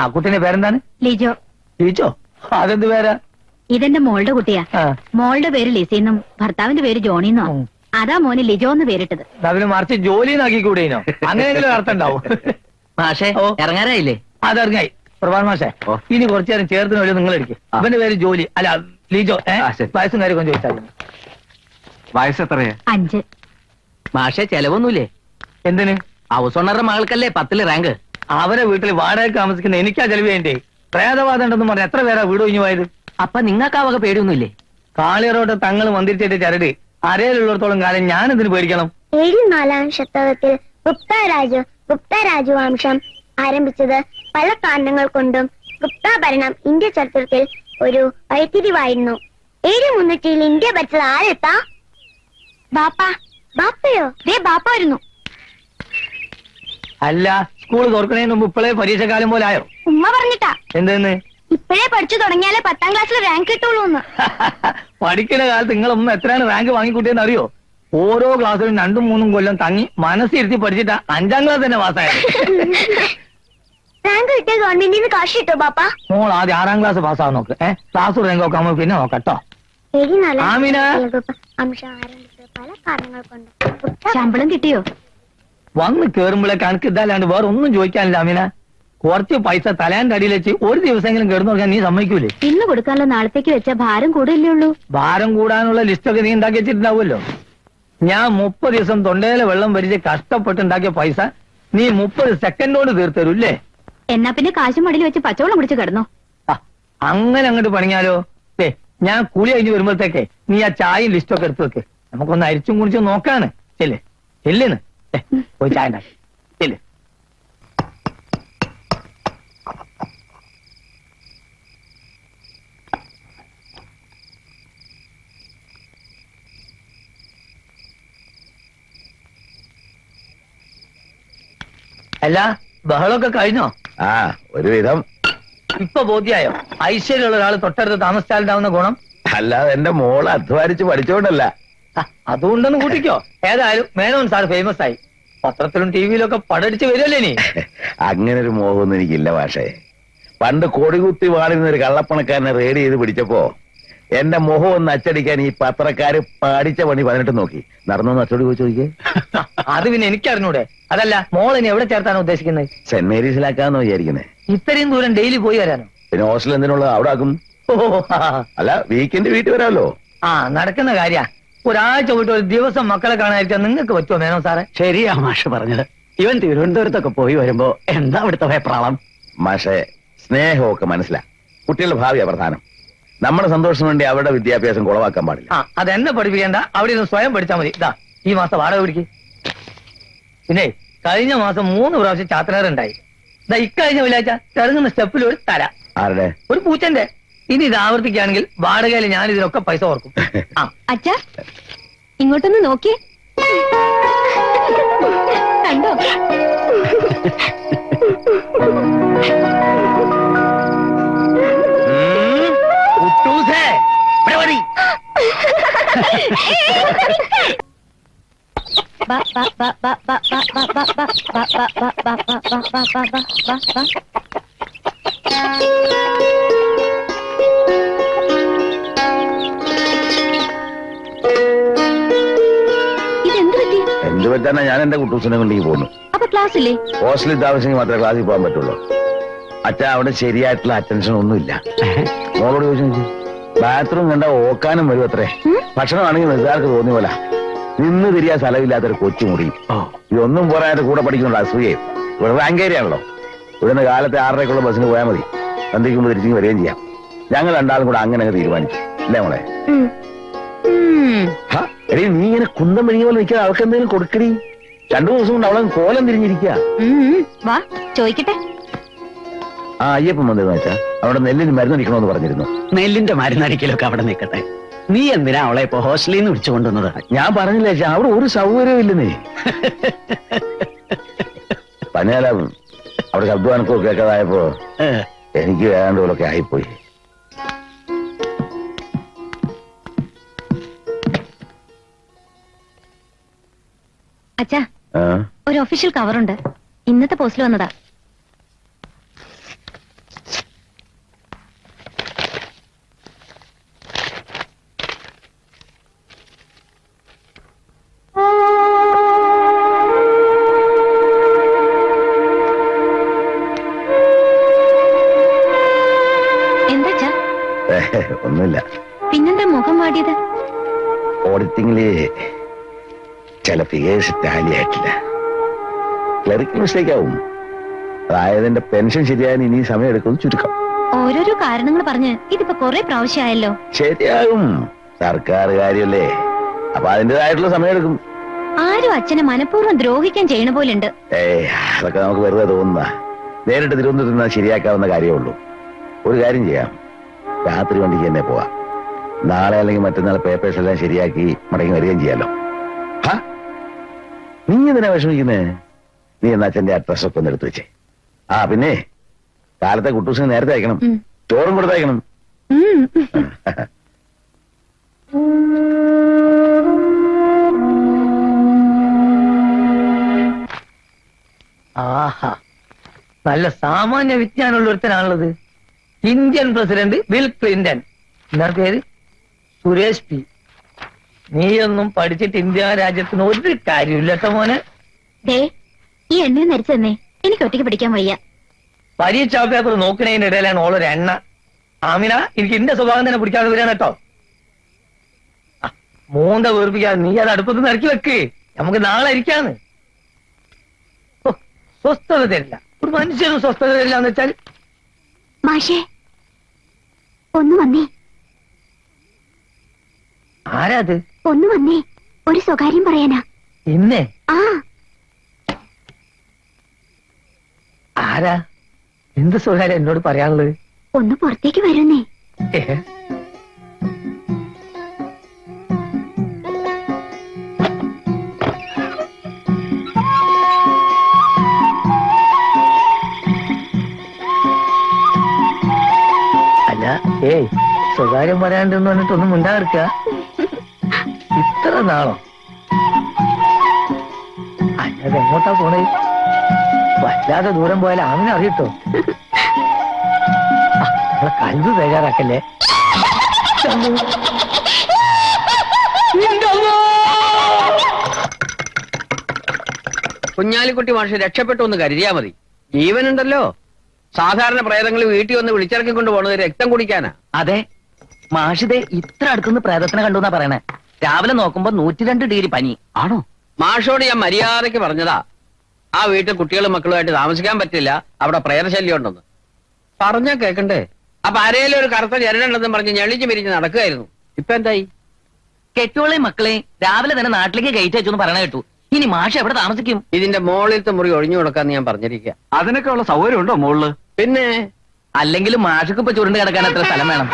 ആ കുട്ടീന്റെ പേരെന്താണ്? ലിജോ. ലിജോ? അതെന്ത് പേരാ? ഇതെന്റെ മോളുടെ കുട്ടിയാ. മോളുടെ പേര് ലിസിന്നും ഭർത്താവിന്റെ പേര് ജോണിന്നോ. അതാ മോന് ലിജോ എന്ന് പേരിട്ടത്. അവന് മറിച്ച് ജോലിന്നാക്കി കൂടെയോ? അങ്ങനെയെങ്കിലും അർത്ഥം ഉണ്ടാവും. മാഷേ ഇറങ്ങാനായില്ലേ? അതിറങ്ങായി. പ്രഭാത് മാഷേ, ഇനി കുറച്ചു നേരം ചേർത്തിന് വഴി നിങ്ങൾ എടുക്കും. അവന്റെ പേര് ജോലി, അല്ല ലിജോ. വയസ്സും കാര്യമൊക്കെ ചോദിച്ചാൽ. വയസ്സ് എത്രയാ? 5. മാഷേ ചെലവൊന്നുമില്ലേ? എന്തിന്? ഹൗസ് ഓണറുടെ മകൾക്കല്ലേ 10 റാങ്ക്. അവരെ വീട്ടിൽ വാടക താമസിക്കുന്ന എനിക്കാ ചെലവ് വേണ്ടേ? പ്രേതവാദം ഉണ്ടെന്ന് പറഞ്ഞ എത്ര പേരാ വീട് ഒഴിഞ്ഞു പോയത്? അപ്പൊ നിങ്ങൾക്ക് ആ വക പേടിയൊന്നുമില്ലേ? കാളിയറോട്ട് തങ്ങൾ മന്ദിരിച്ചിട്ട് ചരട് അരയിലുള്ളിടത്തോളം കാലം ഞാൻ എന്തിനു പേടിക്കണം? 4-ാം ശതകത്തിൽ ഗുപ്ത രാജവംശം ആരംഭിച്ചത് പല കാരണങ്ങൾ കൊണ്ടും ഗുപ്ത ഭരണം ഇന്ത്യ ചരിത്രത്തിൽ ഒരു വഴിത്തിരിവായിരുന്നു. 700 ഇന്ത്യ ഭരിച്ചത് ആരെത്താ? ബാപ്പയോ? ബാപ്പ വരുന്നു. അല്ല, സ്കൂൾ തുറക്കണേന് മുമ്പ് ഇപ്പോഴേ പരീക്ഷക്കാലം പോലെ ആയോ? ഉമ്മ പറഞ്ഞിട്ടാ. എന്തെന്ന്? ഇപ്പോഴേ പഠിച്ചു തുടങ്ങിയാലേ 10ാം ക്ലാസ്സിൽ റാങ്ക് കിട്ടുള്ളൂ. പഠിക്കുന്ന കാലത്ത് നിങ്ങളൊന്നും എത്രയാണ് റാങ്ക് വാങ്ങിക്കൂട്ടിയെന്ന് അറിയോ? ഓരോ ക്ലാസ്സിലും 2-3 കൊല്ലം തങ്ങി മനസ്സിരുത്തി പഠിച്ചിട്ടാ 5ാം ക്ലാസ് തന്നെ പാസ്സായത്. റാങ്ക് കിട്ടിയ ഗവൺമെന്റിൽ നിന്ന് കാശ് കിട്ടോ ബാപ്പ? മോൾ ആദ്യം 6ാം ക്ലാസ് പാസ്സാകാൻ നോക്ക്. ക്ലാസ് റാങ്ക് ഒക്കെ ആവുമ്പോ പിന്നെ നോക്കട്ടോ. ആമിന, പല കാരണങ്ങൾ കൊണ്ട് ശമ്പളം കിട്ടിയോ? വന്ന് കേറുമ്പോഴേ കണക്ക് ഇതല്ലാണ്ട് വേറെ ഒന്നും ചോദിക്കാനില്ല. ആമിന, കുറച്ച് പൈസ തലേന്റെ അടിയിൽ വെച്ച് ഒരു ദിവസമെങ്കിലും കിടന്നു നോക്കാൻ നീ സമ്മതിക്കൂലേ? ഇന്ന് കൊടുക്കാനുള്ള നാളത്തേക്ക് വെച്ച ഭാരം കൂടില്ലേ ഉള്ളൂ. ഭാരം കൂടാനുള്ള ലിസ്റ്റൊക്കെ നീ ഉണ്ടാക്കി വെച്ചിട്ടുണ്ടാവുമല്ലോ. ഞാൻ 30 ദിവസം തൊണ്ടയിലെ വെള്ളം വരിച്ച് കഷ്ടപ്പെട്ടുണ്ടാക്കിയ പൈസ നീ 30 സെക്കൻഡ് കൊണ്ട് തീർത്തരൂല്ലേ? എന്നാ പിന്നെ കാശും മടിയിൽ വെച്ച് പച്ചവെള്ളം കുടിച്ച് കിടന്നോ. അങ്ങനെ അങ്ങോട്ട് പണിഞ്ഞാലോ? ഞാൻ കുളി കഴിഞ്ഞ് വരുമ്പോഴത്തേക്ക് നീ ആ ചായയും ലിസ്റ്റൊക്കെ എടുത്തു വെക്ക്. നമുക്കൊന്ന് അരിച്ചും കുടിച്ചും നോക്കാണ്. ചെല്ലേ ചെല്ലേന്ന് പോയി ചായ ഉണ്ടാക്കി ചെല്ലേ. അല്ല, ബഹളമൊക്കെ കഴിഞ്ഞോ? ഒരുവിധം. ഇപ്പൊ ബോധ്യായോ ഐശ്വര്യമുള്ള ഒരാൾ തൊട്ടടുത്ത് താമസിച്ചാലുണ്ടാവുന്ന ഗുണം? അല്ലാതെ എന്റെ മോള് അധ്വാനിച്ച് പഠിച്ചോണ്ടല്ല. അതുകൊണ്ടൊന്നും കൂട്ടിക്കോ. ഏതായാലും മേനോൻ സാർ ഫേമസ് ആയി. പത്രത്തിലും ടിവിയിലൊക്കെ പടടിച്ച് വരുമല്ലേ നീ? അങ്ങനെ ഒരു മോഹമൊന്നും എനിക്കില്ല പക്ഷേ. പണ്ട് കൊടികുത്തി വാളിരുന്ന ഒരു കള്ളപ്പണക്കാരനെ റെയ്ഡ് ചെയ്ത് പിടിച്ചപ്പോ എന്റെ മുഖം ഒന്ന് അച്ചടിക്കാൻ ഈ പത്രക്കാര് പഠിച്ച പണി 18 നോക്കി. നടന്നോന്ന് അച്ചടി പോയി ചോദിക്കേ. അത് പിന്നെ എനിക്കറിഞ്ഞൂടെ? അതല്ല, മോളിനെ എവിടെ ചേർത്താണ് ഉദ്ദേശിക്കുന്നത്? സെന്റ് മേരീസിലാക്കാന്നോ വിചാരിക്കുന്നേ. ഇത്രയും ദൂരം ഡെയിലി പോയി വരാനോ? പിന്നെ ഹോസ്റ്റൽ എന്തിനുള്ളത് അവിടെ ആക്കും. അല്ല, വീക്കെൻഡ് വീട്ടിൽ വരാമല്ലോ. നടക്കുന്ന കാര്യ. ഒരാഴ്ച പോയിട്ട് ഒരു ദിവസം മക്കളെ കാണാതിരിക്കാൻ നിങ്ങൾക്ക് പറ്റുമോ മേനോ സാറേ? ശരിയാ മാഷ് പറഞ്ഞത്. ഇവൻ തിരുവനന്തപുരത്തൊക്കെ പോയി വരുമ്പോ എന്താ അവിടുത്തെ വെപ്രാളം? മാഷെ, സ്നേഹമൊക്കെ മനസ്സിലാ. കുട്ടികളുടെ ഭാവിയാ പ്രധാനം. നമ്മുടെ സന്തോഷത്തിന് വേണ്ടി അവരുടെ വിദ്യാഭ്യാസം കുളവാക്കാൻ പാടില്ല. അതെന്നെ പഠിപ്പിക്കേണ്ട, അവിടെ നിന്ന് സ്വയം പഠിച്ചാൽ മതി. ഇതാ ഈ മാസം വാടക പിടിക്ക്. പിന്നെ കഴിഞ്ഞ മാസം 3 പ്രാവശ്യം ചാത്തനേറുണ്ടായി. ഇതാ ഇക്കഴിഞ്ഞ വെള്ളിയാഴ്ച ഇറങ്ങുന്ന സ്റ്റെപ്പിൽ ഒരു തല. ആരുടെ? ഒരു പൂച്ചന്റെ. ഇനി ഇത് ആവർത്തിക്കുകയാണെങ്കിൽ വാടകയിൽ ഞാൻ ഇതിനൊക്കെ പൈസ ഓർക്കും. അച്ഛാ, ഇങ്ങോട്ടൊന്ന് നോക്കി കണ്ടോ? എന്ത് പറ്റാനാ? ഞാൻ എന്റെ കുട്ടൂസിനെ കൊണ്ടേക്ക് പോകുന്നു. അപ്പൊ ക്ലാസ്സില്ലേ? ഹോസ്റ്റലിൽ താമസിച്ചെങ്കിൽ മാത്രമേ ക്ലാസ്സിൽ പോകാൻ പറ്റുള്ളൂ. അച്ഛാ, അവിടെ ശരിയായിട്ടുള്ള അറ്റൻഷൻ ഒന്നുമില്ല. മോളോട് ചോദിച്ചു. ബാത്റൂം കണ്ട ഓക്കാനും വരും അത്രേ. ഭക്ഷണമാണെങ്കിൽ നിസ്സാർക്ക് തോന്നിയ പോലെ നിന്ന് തിരിയാൻ സ്ഥലമില്ലാത്തൊരു കൊച്ചു മുറി. ഇതൊന്നും പോരാനായിട്ട് കൂടെ പഠിക്കുന്നുണ്ട് അസൂയയും. ഇവിടെ റാങ്കേരിയാണല്ലോ. ഇവിടുന്ന് കാലത്തെ 6:30 ബസ്സിന് പോയാൽ മതി. സന്ധ്യയ്ക്കുമ്പോൾ തിരിച്ചു വരികയും ചെയ്യാം. ഞങ്ങൾ രണ്ടാളും കൂടെ അങ്ങനെ തീരുമാനിച്ചു. അല്ലേ മോളെ? എടീ, നീ ഇങ്ങനെ കുന്തം മെഴുകിയ പോലെ നിൽക്കാതെ അവൾക്ക് എന്തെങ്കിലും കൊടുക്കടി. 2 ദിവസം കൊണ്ട് അവളെ കോലം തിരിഞ്ഞിരിക്കുക. വാ ചോദിക്കട്ടെ. അയ്യപ്പം വന്നതെന്ന് വെച്ചാ അവിടെ നെല്ലിന് മരുന്നടിക്കണമെന്ന് പറഞ്ഞിരുന്നു. നെല്ലിന്റെ മരുന്നടിക്കലൊക്കെ അവിടെ നിൽക്കട്ടെ. നീ എന്തിനാ അവളെ ഇപ്പൊ ഹോസ്റ്റലിൽ നിന്ന് വിളിച്ചു കൊണ്ടുവന്നത്? ഞാൻ പറഞ്ഞില്ല ചേച്ചാ, അവിടെ ഒരു സൗകര്യവും ഇല്ലെന്നേ. പനിയാല അവിടെ ശബ്ദമാനക്കോ കേൾക്കാതായപ്പോ എനിക്ക് വേണ്ട പോലൊക്കെ ആയിപ്പോയി. അച്ഛാ, ഒരു ഒഫീഷ്യൽ കവറുണ്ട്. ഇന്നത്തെ പോസ്റ്റിൽ വന്നതാ. ഒന്നുമില്ല. പിന്നെന്താ മുഖം വാടിയത്? ഓഡിറ്റിംഗില് ചില ഫിഗേഴ്സ് ടാലി ആയിട്ടില്ല. ക്ലറിക്കൽ മിസ്റ്റേക്ക് ആവും. അതായത് എന്റെ പെൻഷൻ ശരിയാകാൻ ഇനി സമയം എടുക്കും ചുരുക്കം. ഓരോരോ കാരണങ്ങൾ പറഞ്ഞ് ഇതിപ്പോ കുറെ പ്രാവശ്യമായല്ലോ. ശരിയാകും, സർക്കാർ കാര്യല്ലേ, അപ്പൊ അതിന്റേതായിട്ടുള്ള സമയം എടുക്കും. ആരും അച്ഛനെ മനഃപൂർവ്വം ദ്രോഹിക്കാൻ ചെയ്യണ പോലുണ്ട്. അതൊക്കെ നമുക്ക് വെറുതെ തോന്നുന്ന. നേരിട്ട് തിരുവനന്തപുരത്ത് നിന്ന് ശരിയാക്കാവുന്ന കാര്യമേ ഉള്ളൂ. ഒരു കാര്യം ചെയ്യാം, രാത്രി വണ്ടിക്ക് തന്നെ പോവാം. നാളെ അല്ലെങ്കിൽ മറ്റന്നാൾ പേപ്പേഴ്സ് എല്ലാം ശരിയാക്കി മടങ്ങി വരികയും ചെയ്യാലോ. നീ എന്തിനാ വിഷമിക്കുന്നേ? നീ എന്നാ അച്ഛന്റെ അഡ്രസ് ഒക്കെ ഒന്ന് എടുത്തു വെച്ചേ. പിന്നെ കാലത്തെ കുട്ടൂസിന് നേരത്തെ അയക്കണം, ചോറും കൊടുത്തയക്കണം. ആഹാ, നല്ല സാമാന്യ വിജ്ഞാനമുള്ള ഒരുത്തനാണുള്ളത്. Indian president Bill Clinton. എന്നാ പേര്? സുരേഷ് പി. നീയൊന്നും പഠിച്ചിട്ട് ഇന്ത്യ രാജ്യത്തിന് ഒരു കാര്യമില്ല കേട്ടോ മോനെ. ഈ എണ്ണ നരിച്ചു തന്നെ എനിക്ക് ഒറ്റയ്ക്ക് പിടിക്കാൻ വയ്യ. പരീക്ഷാ പേപ്പർ നോക്കുന്നതിന്റെ ഇടയിലാണ് ഓളൊരു എണ്ണ. ആമിന, എനിക്ക് എന്റെ സ്വഭാവം തന്നെ പിടിക്കാതെ വരാൻ കേട്ടോ. മൂന്ത വീർപ്പിക്കാതെ നീ അത് അടുപ്പത്ത് നിറക്കി വെക്ക്, നമുക്ക് നാളെ ഇരിക്കാന്ന്. സ്വസ്ഥത തരില്ല, ഒരു മനുഷ്യനും സ്വസ്ഥത തരില്ല എന്ന് വെച്ചാൽ. മാഷേ ഒന്ന് വന്നേ. ആരാ അത്? ഒന്ന് വന്നേ, ഒരു സ്വകാര്യം പറയാനാ. ഇന്നേ? ആ ആരാ? എന്ത് സ്വകാര്യം എന്നോട് പറയാനുള്ളത്? ഒന്ന് പുറത്തേക്ക് വരുന്നേ. അല്ല, സ്വകാര്യം പറയാണ്ടെന്ന് പറഞ്ഞിട്ടൊന്നും മിണ്ടാതിരിക്ക. ഇത്ര നാളോ? അല്ലാതെ എങ്ങോട്ടാ പോണേ? വല്ലാതെ ദൂരം പോയാൽ ആമിനെ അറിയട്ടോ. നമ്മളെ കൽവ് ബേജാറാക്കല്ലേ. കുഞ്ഞാലിക്കുട്ടി മാഷ് രക്ഷപ്പെട്ടു എന്ന് കരുതിയാ മതി. ജീവനുണ്ടല്ലോ. സാധാരണ പ്രേതങ്ങൾ വീട്ടിൽ വന്ന് വിളിച്ചിറക്കിക്കൊണ്ട് പോണത് രക്തം കുടിക്കാനാ. അതെ, മാഷിതെ ഇത്ര അടുത്തുനിന്ന് പ്രേതത്തിനെ കണ്ടു എന്നാ പറയണേ. രാവിലെ നോക്കുമ്പോ 102 ഡിഗ്രി പനി. ആണോ? മാഷോട് ഞാൻ മര്യാദയ്ക്ക് പറഞ്ഞതാ, ആ വീട്ടിൽ കുട്ടികളും മക്കളുമായിട്ട് താമസിക്കാൻ പറ്റില്ല, അവിടെ പ്രേതശല്യം ഉണ്ടെന്ന്. പറഞ്ഞാ കേക്കണ്ടേ? അപ്പൊ ആരേലും ഒരു കറുത്ത ജനലുണ്ടെന്ന് പറഞ്ഞ് ഞെളിച്ച് പിരിഞ്ഞ് നടക്കുകയായിരുന്നു. ഇപ്പൊ എന്തായി? കെട്ടുകളെയും മക്കളെയും രാവിലെ തന്നെ നാട്ടിലേക്ക് കയറ്റി വെച്ചു പറയണ കേട്ടു. ഇനി മാഷ് എവിടെ താമസിക്കും? ഇതിന്റെ മോളിലത്തെ മുറി ഒഴിഞ്ഞു കൊടുക്കാന്ന് ഞാൻ പറഞ്ഞിരിക്കുക. അതിനൊക്കെ ഉള്ള സൗകര്യം ഉണ്ടോ മുകളില്? പിന്നെ അല്ലെങ്കിലും മാഷക്ക് ഇപ്പൊ ചുരുണ്ട് കിടക്കാൻ എത്ര സ്ഥലം വേണം?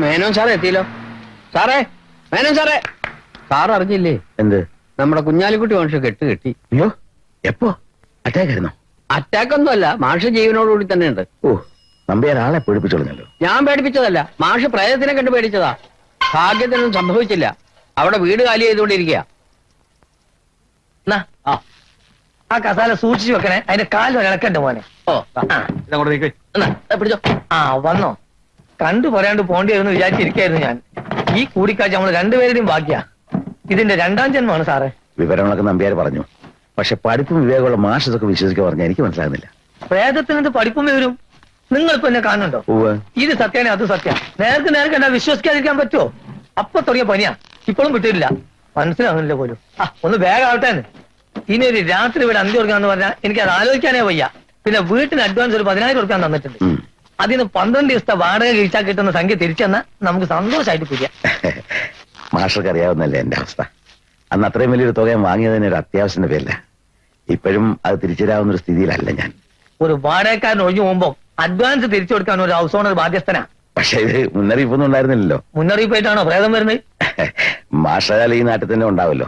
മേനോൻ സാറേ എത്തിയല്ലോ. സാറേ, മേനോൻ സാറേ. സാർ അറിഞ്ഞില്ലേ? എന്ത്? നമ്മുടെ കുഞ്ഞാലിക്കുട്ടി മാഷ് കെട്ടി. അയ്യോ, എപ്പോ? അറ്റാക്ക് ആയിരുന്നോ? അറ്റാക്ക് ഒന്നുമല്ല, മാഷ് ജീവനോടുകൂടി തന്നെ ഉണ്ട്. നമ്പിയാർ ആളെ പേടിപ്പിച്ചോളഞ്ഞല്ലോ. ഞാൻ പേടിപ്പിച്ചതല്ല, മാഷ് പ്രേതത്തിനെ കണ്ട് പേടിച്ചതാ. ഭാഗ്യത്തിനൊന്നും സംഭവിച്ചില്ല. അവിടെ വീട് കാലി ചെയ്തുകൊണ്ടിരിക്കുക. ആ കസാല സൂക്ഷിച്ചു വെക്കണേ, അതിന്റെ കാല് ഇളക്കണ്ട മോനെ. ഇതങ്ങോട്ട് നീക്ക്. പിടിച്ചോ. വന്നോ? കണ്ടു പറയാണ്ട് പോണ്ടി വരുമെന്ന് വിചാരിച്ചിരിക്കായിരുന്നു ഞാൻ. ഈ കൂടിക്കാഴ്ച നമ്മൾ രണ്ടുപേരുടെയും ഭാഗ്യ. ഇതിന്റെ രണ്ടാം ജന്മമാണ് സാറേ. വിവരങ്ങളൊക്കെ നമ്പ്യാർ പറഞ്ഞു. പക്ഷെ പഠിപ്പും വിവേകമുള്ള മാഷൊക്കെ വിശ്വസിക്കാൻ പറഞ്ഞാൽ എനിക്ക് മനസ്സിലാകുന്നില്ല. പ്രേതത്തിനത് പഠിപ്പും വരും. നിങ്ങളിപ്പോ എന്നെ കാണുന്നുണ്ടോ? ഇത് സത്യാണ്, അത് സത്യം. നേരത്തെ എന്താ വിശ്വസിക്കാതിരിക്കാൻ പറ്റുമോ? അപ്പൊ തുടങ്ങിയ പനിയാ, ഇപ്പോഴും വിട്ടിട്ടില്ല. മനസ്സിലാകുന്നില്ല പോലും. ഒന്ന് വേഗാവട്ടെ. ഇനി ഒരു രാത്രി ഇവിടെ അന്തി കൊടുക്കാന്ന് പറഞ്ഞാൽ എനിക്ക് അത് ആലോചിക്കാനേ വയ്യ. പിന്നെ വീട്ടിന് അഡ്വാൻസ് ഒരു 10,000 കൊടുക്കാൻ തന്നിട്ടുണ്ട്. അതിന് 12 ദിവസത്തെ വാടക കഴിച്ചാൽ കിട്ടുന്ന സംഖ്യ തിരിച്ചെന്നാ നമുക്ക് സന്തോഷമായിട്ട് പിരിയാം. മാഷർക്ക് അറിയാവുന്നല്ലേ എന്റെ അവസ്ഥ. അന്ന് അത്രയും വലിയൊരു തുക ഞാൻ വാങ്ങിയതിന് ഒരു അത്യാവശ്യത്തിന്റെ പേരില്ല. ഇപ്പോഴും അത് തിരിച്ചുതരാവുന്ന ഒരു സ്ഥിതിയിലല്ല ഞാൻ. ഒരു വാടകക്കാരൻ ഒഴിഞ്ഞു പോകുമ്പോ അഡ്വാൻസ് തിരിച്ചു കൊടുക്കാൻ ഒരു ഹൗസ് ഓണർ ബാധ്യസ്ഥനാ. പക്ഷെ ഇത് മുന്നറിയിപ്പൊന്നും ഉണ്ടായിരുന്നില്ലല്ലോ. മുന്നറിയിപ്പായിട്ടാണോ പ്രേതം വരുന്നത്? മാഷാൽ ഈ നാട്ടിൽ തന്നെ ഉണ്ടാവല്ലോ.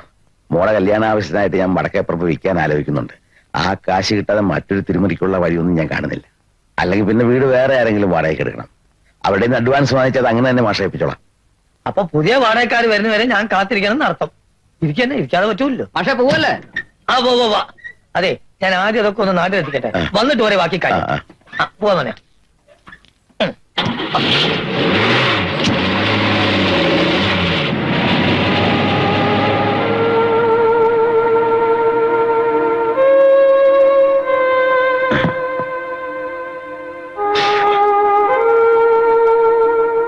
മോളെ കല്യാണ ആവശ്യത്തിനായിട്ട് ഞാൻ വടക്കേപ്പുറത്ത് വിൽക്കാൻ ആലോചിക്കുന്നുണ്ട്. ആ കാശ് കിട്ടാതെ മറ്റൊരു തിരുമറിക്കുള്ള വഴിയൊന്നും ഞാൻ കാണുന്നില്ല. അല്ലെങ്കിൽ പിന്നെ വീട് വേറെ ആരെങ്കിലും വാടകയ്ക്ക് എടുക്കണം. അവിടെ നിന്ന് അഡ്വാൻസ് വാങ്ങിച്ചത് അങ്ങനെ തന്നെ മാഷ ഏൽപ്പിച്ചോളാം. അപ്പൊ പുതിയ വാടകക്കാർ വരുന്നവരെ ഞാൻ കാത്തിരിക്കണം എന്നർത്ഥം. ഇരിക്കാതെ പറ്റൂല്ലോ. പക്ഷെ പോവല്ലേ? പോവാ. അതെ, ഞാൻ ആദ്യം അതൊക്കെ ഒന്ന് നാട്ടിലെത്തിക്കട്ടെ, വന്നിട്ട് വരെ ബാക്കി കാര്യം. പോവാ മോനെ.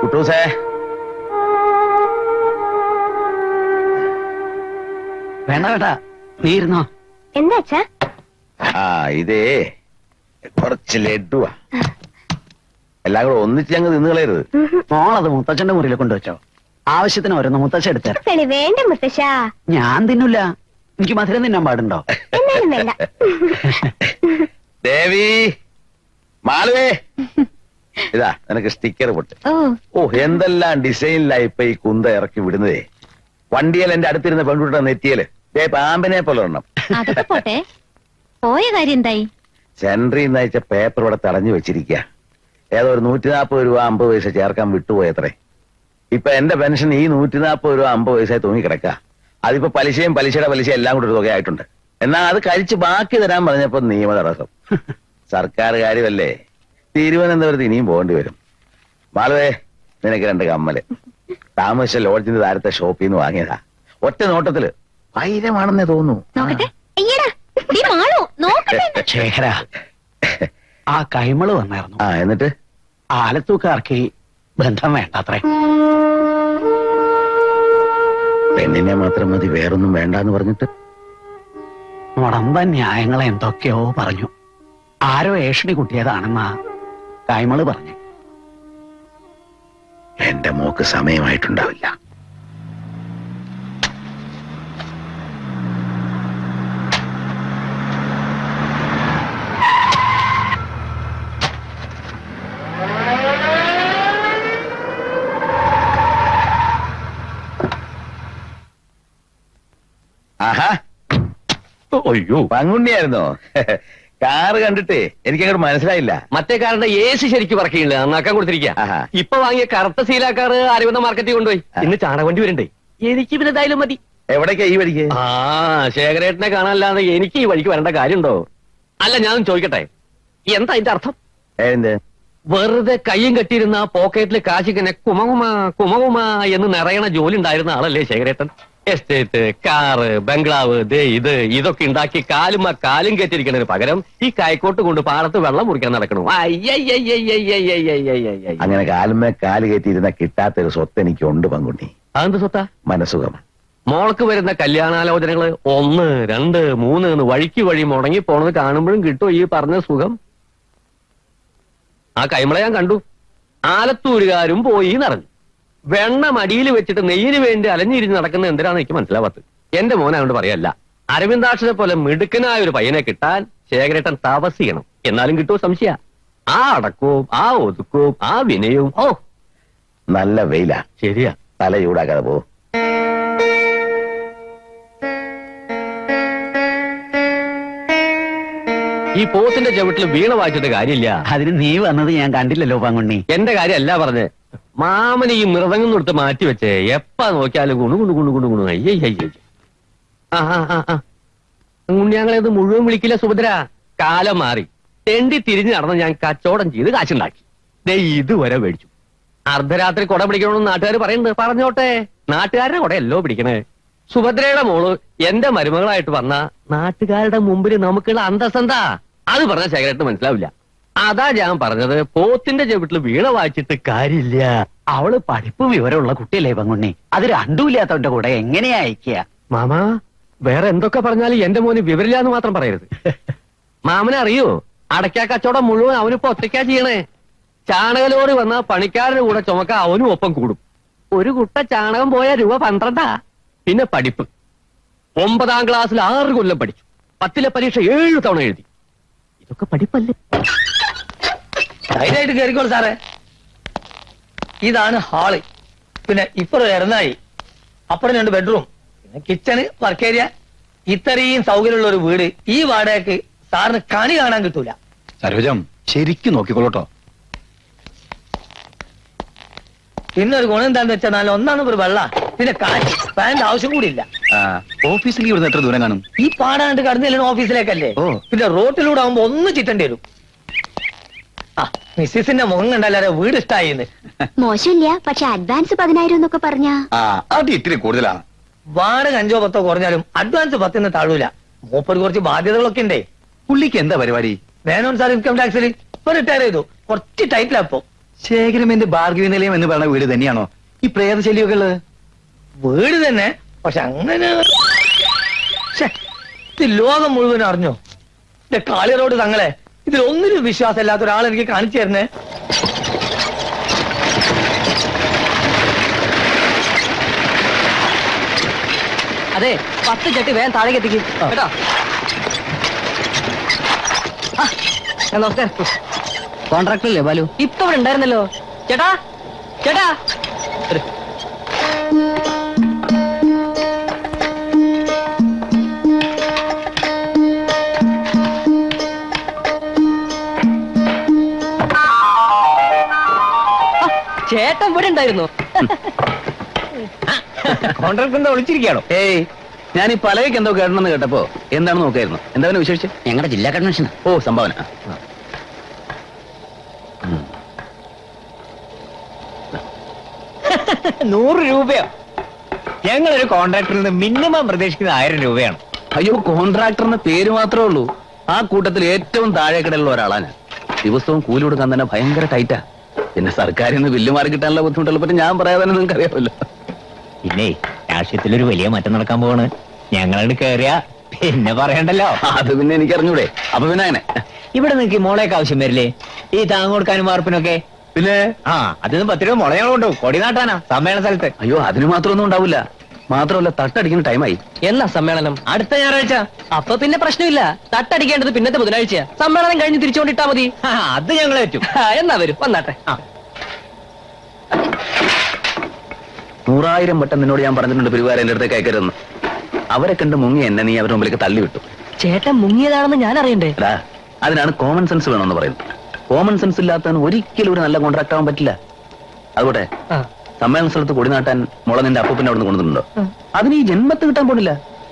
കുട്ടൂസേ, വേണ്ട വേണ്ട, നീ ഇരുന്നോ. എന്താ അച്ഛാ? ആ ഇതേ കുറച്ച് ലഡുവാ. എല്ലാം കൂടെ ഒന്നിച്ച് ഞങ്ങൾ നിന്ന് കളയരുത്. മോളത് മുത്തച്ഛന്റെ മുറിയിൽ കൊണ്ടുവച്ചോ. ആവശ്യത്തിന് ഓരോന്ന് മുത്തച്ഛ എടുത്തേ. വേണ്ട മുത്തശ്ശ, ഞാൻ തിന്നില്ല. എനിക്ക് മധുരം തിന്നാൻ പാടുണ്ടോ? എന്നാലും വേണ്ട. ദേവി, മാളുവേ, ഇതാ നിനക്ക് സ്റ്റിക്കർ പൊട്ട്. ഓ എന്തെല്ലാം ഡിസൈനിലായി ഇപ്പൊ ഈ കുന്ത ഇറക്കി വിടുന്നതേ. വണ്ടിയിൽ എന്റെ അടുത്തിരുന്ന പെൺകുട്ടിയുടെ നെറ്റിയല് പാമ്പിനെ പോലെ ഒരെണ്ണം. അതൊക്കെ പോട്ടെ, പോയ കാര്യം എന്തായി? സെൻട്രിന്ന് അയച്ച പേപ്പർ ഇവിടെ തടഞ്ഞു വെച്ചിരിക്കുക. ഏതോ ഒരു 140 രൂപ 50 പൈസ ചേർക്കാൻ വിട്ടുപോയത്രേ. ഇപ്പൊ എന്റെ പെൻഷൻ ഈ 140 രൂപ 50 പൈസ തൂങ്ങിക്കിടക്കുക. അതിപ്പോ പലിശയും പലിശയുടെ പലിശ എല്ലാം കൂടെ ഒരു തുകയായിട്ടുണ്ട്. എന്നാ അത് കഴിച്ച് ബാക്കി തരാൻ പറഞ്ഞപ്പോ നിയമ തടസ്സം. സർക്കാർ കാര്യമല്ലേ, തിരുവനന്തപുരത്ത് ഇനിയും പോകേണ്ടി വരും. മാളുവേ, നിനക്ക് 2 കമ്മല് താമസിച്ച ലോഡ്ജിന്റെ താരത്തെ ഷോപ്പിൽ നിന്ന് വാങ്ങിയതാ. ഒറ്റ നോട്ടത്തില് വൈരമാണെന്നേ തോന്നുന്നു. നോക്കട്ടെ. അയ്യടാ, നീ മാളു, നോക്കട്ടെ. ശേഖര, ആ കൈമള് വന്നായിരുന്നു. ആ എന്നിട്ട് ആലത്തൂക്കാർക്ക് ബന്ധം വേണ്ടത്രേ. പെണ്ണിനെ മാത്രം മതി, വേറൊന്നും വേണ്ടാന്ന് പറഞ്ഞിട്ട് മുടമ്പ ന്യായങ്ങളെ എന്തൊക്കെയോ പറഞ്ഞു. ആരോ ഏഷണി കുട്ടിയതാണെന്നാ കൈമള് പറഞ്ഞു. എന്റെ മോക്ക് സമയമായിട്ടുണ്ടാവില്ല. ആഹാ, അയ്യോ, പങ്കുണ്ണിയായിരുന്നോ? കാറ് കണ്ടിട്ടേ എനിക്ക് അങ്ങോട്ട് മനസ്സിലായില്ല. മറ്റേ കാറിന്റെ AC ശരിക്കും പറക്കില്ല, നന്നാക്കാൻ കൊടുത്തിരിക്കുക. ആഹാ. ഇപ്പൊ വാങ്ങിയ കറുത്ത ശീലാക്കാറ് അരവിന്ദ മാർക്കറ്റിൽ കൊണ്ടുപോയി. ഇന്ന് ചാണകവണ്ടി വരണ്ടേ? എനിക്ക് പിന്നെ എന്തായാലും മതി. എവിടേക്കാ ഈ വഴിക്ക്? ആ ശേഖരേട്ടനെ കാണാനല്ലാതെ എനിക്ക് ഈ വഴിക്ക് വരേണ്ട കാര്യമുണ്ടോ? അല്ല, ഞാൻ ചോദിക്കട്ടെ, എന്താ അതിന്റെ അർത്ഥം? എന്ത്? വെറുതെ കയ്യും കെട്ടിയിരുന്ന പോക്കറ്റിൽ കാശിങ്ങനെ കുമകുമ കുമകുമ എന്ന് നിറയണ ജോലി ഉണ്ടായിരുന്ന ആളല്ലേ ശേഖരേട്ടൻ? എസ്റ്റേറ്റ്, കാറ്, ബംഗ്ലാവ്, ദേ ഇതൊക്കെ ഉണ്ടാക്കി കാലും കെട്ടിരിക്കുന്നതിന് പകരം ഈ കൈക്കോട്ട് കൊണ്ട് പാടത്ത് വെള്ളം മുറിക്കാൻ നടക്കണു. അങ്ങനെ കാലുമേ കാല് കയറ്റിയിരുന്ന കിട്ടാത്തൊരു സ്വത്ത് എനിക്കുണ്ട് പങ്കുണ്ണി. അതെന്ത് സ്വത്താ? മനസുഖം. മോൾക്ക് വരുന്ന കല്യാണാലോചനകള് 1, 2, 3 എന്ന് വഴിക്ക് വഴി മുടങ്ങി പോണത് കാണുമ്പോഴും കിട്ടും ഈ പറഞ്ഞ സുഖം. ആ കൈമള ഞാൻ കണ്ടു. ആലത്തൂരുകാരും പോയി നിറഞ്ഞു. വെണ്ണ മടിയിൽ വെച്ചിട്ട് നെയ്യിന് വേണ്ടി അലഞ്ഞിരിഞ്ഞ് നടക്കുന്ന എന്തിനാന്ന് എനിക്ക് മനസ്സിലാവാത്തത്. എന്റെ മോനെ അതുകൊണ്ട് പറയല്ല, അരവിന്ദാക്ഷനെ പോലെ മിടുക്കനായ ഒരു പയ്യനെ കിട്ടാൻ ശേഖരേട്ടൻ തപസ് ചെയ്യണം. എന്നാലും കിട്ടുമോ സംശയ. ആ അടക്കവും ആ ഒതുക്കവും ആ വിനയവും. ഓ നല്ല വെയിലാ. ശരിയാ. തല ചൂടാക്കാതെ പോ. ഈ പോത്തിന്റെ ചവിട്ടിൽ വീണ വായിച്ചിട്ട് കാര്യമില്ല. അതിന് നീ വന്നത് ഞാൻ കണ്ടില്ലല്ലോ പങ്കുണ്ണി. എന്റെ കാര്യമല്ല പറഞ്ഞ്, മാമന് ഈ മൃദംഗം കൊടുത്ത് മാറ്റി വെച്ചേ എപ്പാ നോക്കിയാലും ഗുണു അയ്യയ്യ. ഞങ്ങളത് മുഴുവൻ വിളിക്കില്ല സുഭദ്ര. കാലം മാറി. തെണ്ടി തിരിഞ്ഞു നടന്ന് ഞാൻ കച്ചവടം ചെയ്ത് കാശുണ്ടാക്കി. ദേ ഇതുവരെ മേടിച്ചു. അർദ്ധരാത്രി കുട പിടിക്കണമെന്ന് നാട്ടുകാർ പറയുന്നത്. പറഞ്ഞോട്ടെ, നാട്ടുകാരുടെ കുടയല്ലോ പിടിക്കണേ. സുഭദ്രയുടെ മോള് എന്റെ മരുമകളായിട്ട് വന്ന നാട്ടുകാരുടെ മുമ്പിൽ നമുക്കുള്ള അന്തസ്സെന്താ? അത് പറഞ്ഞ ശേഖരത്തിന് മനസ്സിലാവില്ല. അതാ ഞാൻ പറഞ്ഞത്, പോത്തിന്റെ ചവിട്ടിൽ വീണ വായിച്ചിട്ട് കാര്യമില്ല. അവള് പഠിപ്പ് വിവരമുള്ള കുട്ടിയല്ലേ പങ്കുണ്ണി. അത് രണ്ടുമില്ലാത്തവന്റെ കൂടെ എങ്ങനെയാ അയക്കുക? മാമാ, വേറെ എന്തൊക്കെ പറഞ്ഞാലും എന്റെ മോന് വിവരില്ലാന്ന് മാത്രം പറയരുത്. മാമനെ അറിയോ, അടയ്ക്കാ കച്ചവടം മുഴുവൻ അവനിപ്പോ ഒറ്റയ്ക്കാ ചെയ്യണേ. ചാണകലോറി വന്ന പണിക്കാരുടെ കൂടെ ചുമക്ക അവനും ഒപ്പം കൂടും. ഒരു കുട്ട ചാണകം പോയ രൂപ 12. പിന്നെ പഠിപ്പ്. 9ാം ക്ലാസ്സിൽ 6 കൊല്ലം പഠിച്ചു. 10ലെ പരീക്ഷ 7 തവണ എഴുതി. ഇതൊക്കെ പഠിപ്പല്ലേ? ധൈര്യമായിട്ട് കയറിക്കോളൂ സാറേ. ഇതാണ് ഹാള്. പിന്നെ ഇപ്പുറം ഇറന്നായി, അപ്പുറം 2 ബെഡ്റൂം, പിന്നെ കിച്ചണ്, വർക്ക് ഏരിയ. ഇത്രയും സൗകര്യമുള്ള ഒരു വീട് ഈ വാടകയ്ക്ക് സാറിന് കണി കാണാൻ കിട്ടൂല. സരോജം ശരിക്കും നോക്കിക്കോളൂട്ടോ. പിന്നെ ഒരു ഗുണം എന്താന്ന് വെച്ചാൽ നല്ല 1 നമ്പർ വെള്ള, പിന്നെ കാറ്റ്, ഫാനിന്റെ ആവശ്യം കൂടി ഇല്ല. ഓഫീസിലേക്ക് ഇവിടുന്ന് എത്ര ദൂരം കാണും? ഈ പാടാണ്ട് കടന്നില്ല ഓഫീസിലേക്കല്ലേ. ഓ. പിന്നെ റോട്ടിലൂടെ ആവുമ്പോ ഒന്ന് ചിറ്റേണ്ടി വരും. ആ മിസ്സിന്റെ മുഖം കണ്ടല്ലാരെ വീട് ഇഷ്ടായിന്ന്. മോശമില്ല, പക്ഷെ അഡ്വാൻസ് 10,000 എന്നൊക്കെ പറഞ്ഞാ. ആ അത് ഇത്തിരി കൂടുതലാണ്. വാടക 5 10 കുറഞ്ഞാലും അഡ്വാൻസ് 10 താഴൂല. മൂപ്പര് കുറച്ച് ബാധ്യതകളൊക്കെ ഉണ്ടേ. പുള്ളിക്ക് എന്താ പരിപാടി? വേനോൻ സാർ ഇൻകം ടാക്സിൽ ഇപ്പൊ റിട്ടയർ ചെയ്തു. കുറച്ച് ടൈറ്റിലാ ഇപ്പൊ. ശേഖരമേന്റെ ഭാർഗവി നിലയം എന്ന് പറയുന്ന വീട് തന്നെയാണോ ഈ പ്രേതശല്യമൊക്കെ ഉള്ളത്? വീട് തന്നെ, പക്ഷെ അങ്ങനെ ശ്ശെ, ഇത് ലോകം മുഴുവൻ അറിഞ്ഞോ? എന്റെ കാളിയറോട് തങ്ങളെ ഇതിലൊന്നിനും വിശ്വാസമില്ലാത്ത ഒരാൾ എനിക്ക് കാണിച്ചു തരുന്നേ. അതെ 10 ചട്ടി വേഗം താഴേക്ക് എത്തിക്കും കേട്ടോ. നമസ്കാരം. കോൺട്രാക്ടറല്ലേ ബാലു? ഇപ്പൊ ഇവിടെ ഉണ്ടായിരുന്നല്ലോ. ചേട്ടാ ചേട്ടാ ചേട്ടൻ ഇവിടെ ഉണ്ടായിരുന്നു. കോൺട്രാക്ട് എന്താ വിളിച്ചിരിക്കുകയാണോ? ഏയ് ഞാൻ ഈ പലകയ്ക്ക് എന്തോ കേട്ടണമെന്ന് കേട്ടപ്പോ എന്താണെന്ന് നോക്കായിരുന്നു. എന്താ വിശേഷിച്ച്? ഞങ്ങളുടെ ജില്ലാ കൺവെൻഷൻ. ഓ സംഭാവന. 100 രൂപയോ? ഞങ്ങളൊരു കോൺട്രാക്ടറിൽ നിന്ന് മിനിമം പ്രതീക്ഷിക്കുന്നത് 1000 രൂപയാണ്. അയ്യോ കോൺട്രാക്ടറിന് പേര് മാത്രമേ ഉള്ളൂ. ആ കൂട്ടത്തിൽ ഏറ്റവും താഴേക്കിടയിലുള്ള ഒരാളാ ഞാൻ. ദിവസവും കൂലി കൊടുക്കാൻ തന്നെ ഭയങ്കര ടൈറ്റാ. പിന്നെ സർക്കാരിൽ നിന്ന് ബില്ല് മാറി കിട്ടാനുള്ള ബുദ്ധിമുട്ടുള്ള പറ്റി ഞാൻ പറയാതെ നിങ്ങൾക്ക് അറിയാമല്ലോ. പിന്നെ രാഷ്ട്രീയത്തിലൊരു വലിയ മാറ്റം നടക്കാൻ പോവാണ്. ഞങ്ങളോട് കേറിയ പിന്നെ പറയണ്ടല്ലോ. അത് പിന്നെ എനിക്ക് അറിഞ്ഞൂടെ. അപ്പൊ പിന്നെ അങ്ങനെ ഇവിടെ നിങ്ങൾക്ക് മോളേക്ക് ആവശ്യം വരില്ലേ? ഈ താങ്ങ് കൊടുക്കാനും വാർപ്പിനൊക്കെ. പിന്നെ ആ അതിന് 10 രൂപ മുള ഞങ്ങൾ കൊണ്ടുപോകും. കൊടി നാട്ടാനാ സമ്മേളന സ്ഥലത്ത്. അയ്യോ അതിന് മാത്രമൊന്നും ഉണ്ടാവില്ല. മാത്രമല്ല തട്ടടിക്കുന്ന ടൈമായി. എന്നാ സമ്മേളനം? അടുത്ത ഞായറാഴ്ച. അപ്പൊ പിന്നെ പ്രശ്നമില്ല. തട്ടടിക്കേണ്ടത് പിന്നത്തെ ബുധനാഴ്ച. സമ്മേളനം കഴിഞ്ഞ് തിരിച്ചുകൊണ്ടിട്ടാ മതി. അത് ഞങ്ങൾ പറ്റും. എന്നാ വരും, വന്നാട്ടെ. 100,000 വട്ടം നിന്നോട് ഞാൻ പറഞ്ഞിട്ടുണ്ട് പിരിവാരം എന്റെ അടുത്തേക്ക് അയക്കരുതെന്ന്. അവരെ കണ്ട് മുങ്ങി എന്നെ നീ അവരുടെ മുമ്പിലേക്ക് തള്ളിവിട്ടു. ചേട്ടൻ മുങ്ങിയതാണെന്ന് ഞാൻ അറിയണ്ടേ? അതാ അതിനാണ് കോമൺ സെൻസ് വേണമെന്ന് പറയുന്നത്. കോമൺ സെൻസ് ഇല്ലാത്തവന് ഒരിക്കലും ഒരു നല്ല കോൺട്രാക്ട് ആവാൻ പറ്റില്ല. അതുകൊട്ടെ സമ്മേളന സ്ഥലത്ത് കൊടി നാട്ടാൻ മുള നിന്റെ അപ്പൂപ്പിന്റെ അവിടെ നിന്ന് കൊണ്ടുവന്നിട്ടുണ്ടോ? അതിന് ഈ ജന്മത്ത് കിട്ടാൻ പോണില്ല.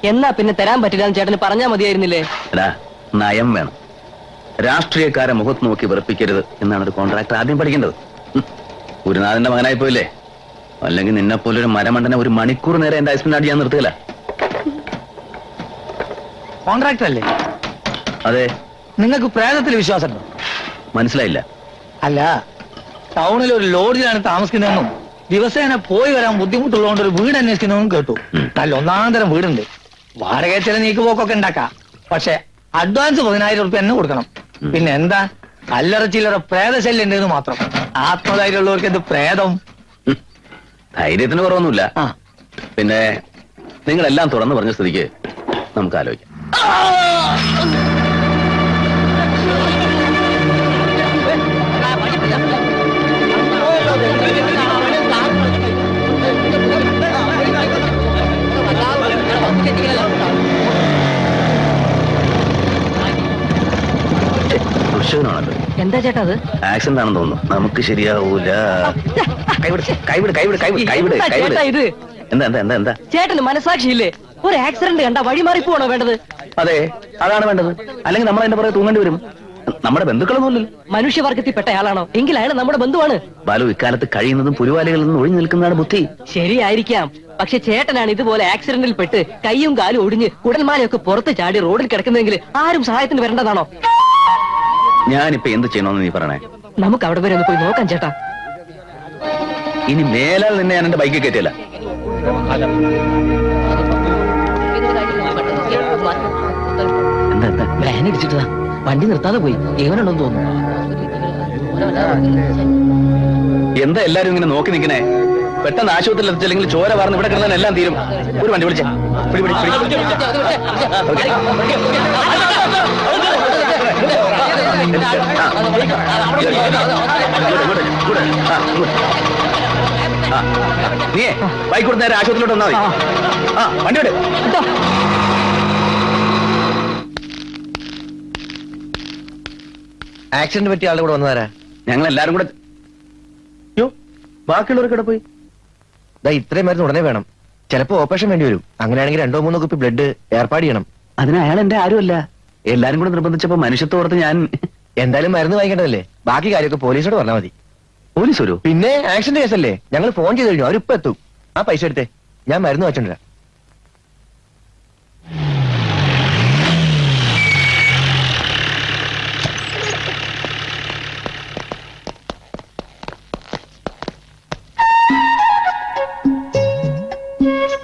എന്നാ പിന്നെ തരാൻ പറ്റില്ല എന്ന് ചേട്ടന് പറഞ്ഞാ മതിയായിരുന്നില്ലേ? അതാ നയം വേണം. രാഷ്ട്രീയക്കാരെ മുഖത്ത് നോക്കി വെറുപ്പിക്കരുത് എന്നാണ് ഒരു കോൺട്രാക്ടർ ആദ്യം പഠിക്കേണ്ടത്. ഗുരുനാഥന്റെ മകനായി പോയില്ലേ? അല്ലെങ്കിൽ നിന്നെപ്പോലൊരു മരമണ്ടനെ 1 മണിക്കൂർ നേരെ എന്റെ ഐസ്പിൻ അടി ഞാൻ നിർത്തുകയില്ല. കോൺട്രാക്ടർ അല്ലേ? അതെ. നിങ്ങൾക്ക് പ്രേതത്തിൽ വിശ്വാസമുണ്ടോ? മനസ്സിലായില്ല. അല്ല, ടൗണിൽ ഒരു ലോഡ്ജിലാണ് താമസിക്കുന്നതെന്നും ദിവസേന പോയി വരാൻ ബുദ്ധിമുട്ടുള്ളതുകൊണ്ട് ഒരു വീട് അന്വേഷിക്കുന്നതെന്നും കേട്ടു. നല്ല ഒന്നാന്തരം വീടുണ്ട്. വാടക ചില നീക്കുപോക്കൊക്കെ ഉണ്ടാക്കാം. പക്ഷെ അഡ്വാൻസ് 10,000 റുപ്യ തന്നെ കൊടുക്കണം. പിന്നെ എന്താ അല്ലറ ചില്ലറ പ്രേതശല്യം ഉണ്ടെന്ന് മാത്രം. ആത്മധൈര്യമുള്ളവർക്ക് എന്ത് പ്രേതം? ധൈര്യത്തിന് കുറവൊന്നുമില്ല. പിന്നെ നിങ്ങളെല്ലാം തുറന്നു പറഞ്ഞ സ്ഥിതിക്ക് നമുക്ക് ആലോചിക്കാം. ദുഷ്യനാണല്ലോ. എന്താ ചേട്ടാ അത്? ആക്സിഡന്റ് ആണെന്ന് തോന്നുന്നു. നമുക്ക് ശരിയാവൂല. കൈവിട് കൈവിട് കൈവിട് കൈവിട് കൈവിട് കൈവിട്. ചേട്ടാ ഇത് എന്താ എന്താ എന്താ എന്താ ചേട്ടന് മനസാക്ഷിയില്ലേ? ഒരു ആക്സിഡന്റ് കണ്ട വഴി മാറി പോണോ വേണ്ടത്? അതെ അതാണ് വേണ്ടത്. അല്ലെങ്കിൽ നമ്മൾ അതിന്റെ പുറകെ തൂങ്ങേണ്ടി വരും. നമ്മുടെ ബന്ധുക്കളൊന്നുമില്ലല്ലോ. മനുഷ്യവർഗത്തിൽപ്പെട്ട ആളാണോ? എങ്കിൽ അയാൾ നമ്മുടെ ബന്ധുവാണ്. ബാലു ഇക്കാലത്ത് കഴിയുന്നതും പുരുവാലികളിൽ നിന്ന് ഒഴിഞ്ഞു നിൽക്കുന്നതാണ് ബുദ്ധി. ശരിയായിരിക്കാം. പക്ഷെ ചേട്ടനാണ് ഇതുപോലെ ആക്സിഡന്റിൽ പെട്ട് കൈയും കാലും ഒടിഞ്ഞ് കുടൽമാലയൊക്കെ പുറത്ത് ചാടി റോഡിൽ കിടക്കുന്നെങ്കിൽ ആരും സഹായത്തിന് വരേണ്ടതാണോ? ഞാനിപ്പോ എന്ത് ചെയ്യണമെന്ന് നീ പറയണേ. നമുക്ക് അവിടെ വരെ ഒന്ന് പോയി നോക്കാം ചേട്ടാ. ഇനി മേലാൽ നിന്നെ ഞാൻ എന്റെ ബൈക്കിൽ കയറ്റിയല്ല. എന്താ എന്താ പ്ലാൻ അടിച്ചിട്ടാ വണ്ടി നിർത്താതെ പോയി. എവനുണ്ടെന്ന് തോന്നുന്നു. എന്താ എല്ലാരും ഇങ്ങനെ നോക്കി നിൽക്കണേ? പെട്ടെന്ന് ആശുപത്രിയിൽ എത്തിച്ചില്ലെങ്കിൽ ചോര വാർന്ന് ഇവിടെ കിടന്നാൽ എല്ലാം തീരും. ഒരു വണ്ടി വിളിച്ചേ. പിടി പിടി പിടി. നീ ബൈക്ക് കൊടുത്ത നേരെ ആശുപത്രിയിലോട്ട് വന്നാൽ മതി. ആ വണ്ടി വിട്. ആക്സിഡന്റ് പറ്റിയ ആളുടെ കൂടെ വന്നതാരാ? ഞങ്ങൾ എല്ലാരും കൂടെ. ബാക്കിയുള്ളവർക്ക് ഇവിടെ പോയി. ഇത്രയും മരുന്ന് ഉടനെ വേണം. ചിലപ്പോ ഓപ്പറേഷൻ വേണ്ടി വരും. അങ്ങനെയാണെങ്കിൽ 2-3 കുപ്പി ബ്ലഡ് ഏർപ്പാട് ചെയ്യണം. അതിന് അയാൾ എന്റെ ആരുമല്ല. എല്ലാരും കൂടെ നിർബന്ധിച്ചപ്പോ മനുഷ്യത്തോടത്ത് ഞാൻ എന്തായാലും മരുന്ന് വാങ്ങിക്കേണ്ടതല്ലേ? ബാക്കി കാര്യമൊക്കെ പോലീസോട് പറഞ്ഞാൽ മതി. പോലീസ് വരൂ? പിന്നെ ആക്സിഡന്റ് കേസല്ലേ, ഞങ്ങൾ ഫോൺ ചെയ്ത് കഴിഞ്ഞു, അവരിപ്പോ എത്തും. ആ പൈസ എടുത്തേ, ഞാൻ മരുന്ന് വെച്ചോണ്ടിരാം.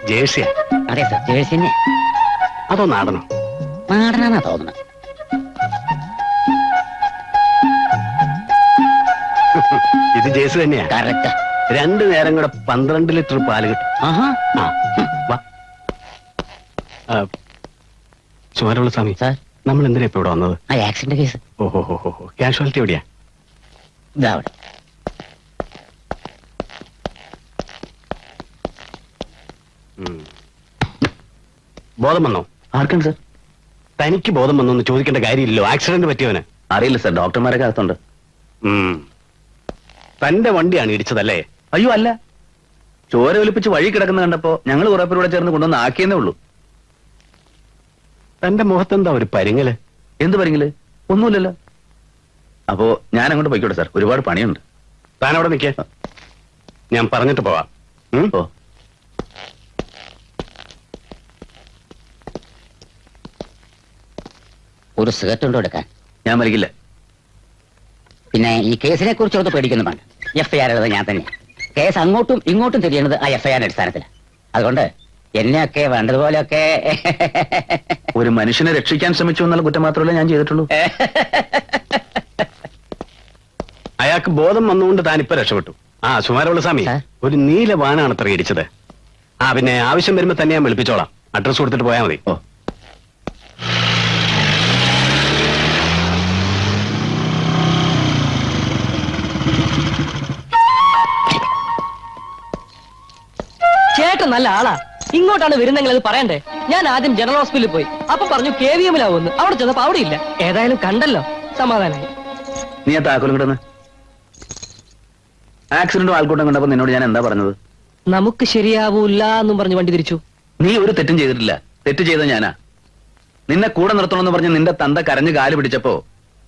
ജേഴ്സിയാ? അതെ സർ, ജേഴ്സി തന്നെ. അതോ നാടനോ? നാടനാന്നാ തോന്നുന്നത്. ഇത് ജേഴ്സി തന്നെയാ. കറക്റ്റ്. 2 നേരം കൂടെ 12 ലിറ്റർ പാല് കിട്ടും. ആഹാ. ആ, വാ. സുമാരമുള്ള സ്വാമി, സാർ, നമ്മൾ എന്തിനാ ഇപ്പൊ ഇവിടെ വന്നത്? ആ ആക്സിഡന്റ് കേസ് ഓഹോ, കാഷ്വാലിറ്റി എവിടെയാ? ഇതാ അവിടെ. ബോധം വന്നോ? ആർക്കാണ് സാർ? തനിക്ക് ബോധം വന്നോ എന്ന് ചോദിക്കേണ്ട കാര്യമില്ലല്ലോ, ആക്സിഡന്റ് പറ്റിയവന്. അറിയില്ല സാർ, ഡോക്ടർമാരൊക്കെ അകത്തുണ്ട്. തന്റെ വണ്ടിയാണ് ഇടിച്ചതല്ലേ? അയ്യോ അല്ല, ചോര ഒലിപ്പിച്ച് വഴി കിടക്കുന്ന കണ്ടപ്പോ ഞങ്ങൾ കുറെ പേരോടെ ചേർന്ന് കൊണ്ടുവന്ന് ആക്കിയെന്നേ ഉള്ളൂ. തന്റെ മുഖത്തെന്താ ഒരു പരിങ്ങല്? എന്ത് പറഞ്ഞില്ലേ? ഒന്നുമില്ലല്ലോ. അപ്പോ ഞാൻ അങ്ങോട്ട് പോയിക്കോട്ടെ സാർ, ഒരുപാട് പണിയുണ്ട്. താൻ അവിടെ നിൽക്കേ, ഞാൻ പറഞ്ഞിട്ട് പോവാം. ഓ, ഒരു സിഗരറ്റ് ഉണ്ടോ എടുക്കാൻ? ഞാൻ വലിക്കില്ല. പിന്നെ ഈ കേസിനെ കുറിച്ച് ഒന്നും പേടിക്കുന്നു വേണ്ട. FIR എഴുതുന്നത് ഞാൻ തന്നെ. കേസ് അങ്ങോട്ടും ഇങ്ങോട്ടും തിരിയുന്നത് ആ FIR അടിസ്ഥാനത്തില്. അതുകൊണ്ട് എന്നെയൊക്കെ വേണ്ടതുപോലെയൊക്കെ ഒരു മനുഷ്യനെ രക്ഷിക്കാൻ ശ്രമിച്ചു എന്നുള്ള കുറ്റം മാത്രമല്ല ഞാൻ ചെയ്തിട്ടുള്ളൂ. അയാൾക്ക് ബോധം വന്നുകൊണ്ട് താൻ ഇപ്പൊ രക്ഷപ്പെട്ടു. ആ സുമാരമുള്ള സ്വാമി, സാർ? ഒരു നീല വാനാണ് അത്ര ഇടിച്ചത്. പിന്നെ ആവശ്യം വരുമ്പോ തന്നെ ഞാൻ വിളിപ്പിച്ചോളാം. അഡ്രസ് കൊടുത്തിട്ട് പോയാൽ മതി. ഓ, ചേട്ടൻ നല്ല ആളാ. ഇങ്ങോട്ടാണ് വരുന്നെങ്കിൽ അത് പറയണ്ടേ. ഞാൻ ആദ്യം ജനറൽ ഹോസ്പിറ്റലിൽ പോയി, അപ്പൊ പറഞ്ഞു KVM-ലാവുമെന്ന്. അവിടെ ചെന്നപ്പോ അവിടെ ഇല്ല. ഏതായാലും കണ്ടല്ലോ, സമാധാനായി. നീ ആ താക്കോലും കിട്ടുന്ന ആക്സിഡന്റും ആൾക്കൂട്ടം കണ്ടപ്പോ നിന്നോട് ഞാൻ എന്താ പറഞ്ഞത്? നമുക്ക് ശരിയാവൂല്ല എന്നും പറഞ്ഞു വണ്ടി തിരിച്ചു. നീ ഒരു തെറ്റും ചെയ്തിട്ടില്ല. തെറ്റ് ചെയ്ത ഞാനാ. നിന്നെ കൂടെ നിർത്തണമെന്ന് പറഞ്ഞ് നിന്റെ തന്ത കരഞ്ഞ് കാല് പിടിച്ചപ്പോ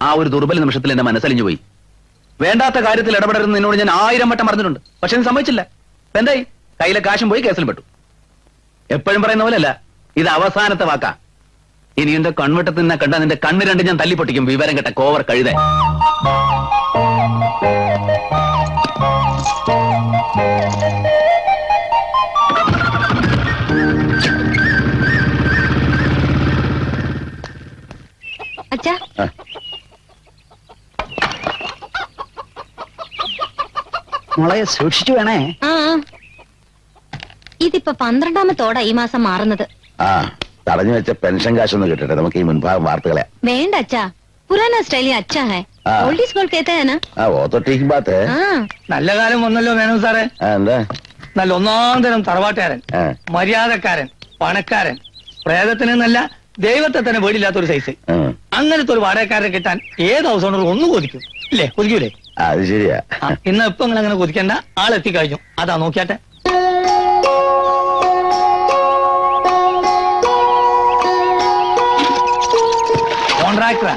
ആ ഒരു ദുർബല നിമിഷത്തിൽ എന്റെ മനസ്സലിഞ്ഞു പോയി. വേണ്ടാത്ത കാര്യത്തിൽ ഇടപെടരുന്ന് നിന്നോട് ഞാൻ 1000 വട്ടം പറഞ്ഞിട്ടുണ്ട്. പക്ഷെ നീ സമ്മതിച്ചില്ല. എന്തായി? കയ്യിലെ കാശും പോയി, കേസിൽ പെട്ടു. എപ്പോഴും പറയുന്ന പോലെയല്ല, ഇത് അവസാനത്തെ വാക്കാ. ഇനി എന്റെ കൺവെട്ടത്തിൽ നിന്നെ കണ്ട നിന്റെ കണ്ണ് രണ്ട് ഞാൻ തല്ലിപ്പൊട്ടിക്കും. വിവരം കെട്ട കോവർ കഴുത. അച്ഛാ, മോളെ സൂക്ഷിച്ചു വേണേ. ഇതിപ്പോ 12ാമത്തോടാ ഈ മാസം മാറുന്നത്. ആ, തടഞ്ഞു വെച്ച പെൻഷൻ കാശൊന്നും കിട്ടട്ടെ. നമുക്ക് ഈ മുൻഭാഗം വാർത്തകളെ. വേണ്ട അച്ഛാ, പുരാന സ്റ്റൈലി അച്ഛാ ഹൈ. हाँ। ओल्ड इज गोल्ड कहते हैं ना। वो तो ठीक बात है। हाँ। നല്ല കാലം വന്നല്ലോ മേനോൻ സാറേ. എന്താ? നല്ല ഒന്നാം തരം തറവാട്ടുകാരൻ, മര്യാദക്കാരൻ, പണക്കാരൻ, പ്രേതത്തിന് എന്നല്ല ദൈവത്തെ തന്നെ വീടില്ലാത്തൊരു സൈസ്. അങ്ങനത്തെ ഒരു വാടകക്കാരനെ കിട്ടാൻ ഏത് ഹൗസ് ഓണർ ഒന്ന് കൊതിക്കും ഇല്ലേ? കൊതിക്കൂലേ? അത് ശരിയാ. ഇന്ന് ഇപ്പൊ നിങ്ങൾ അങ്ങനെ കൊതിക്കണ്ട, ആളെത്തിക്കഴിഞ്ഞു. അതാ നോക്കിയാട്ടെ. കോൺട്രാക്ടറാ.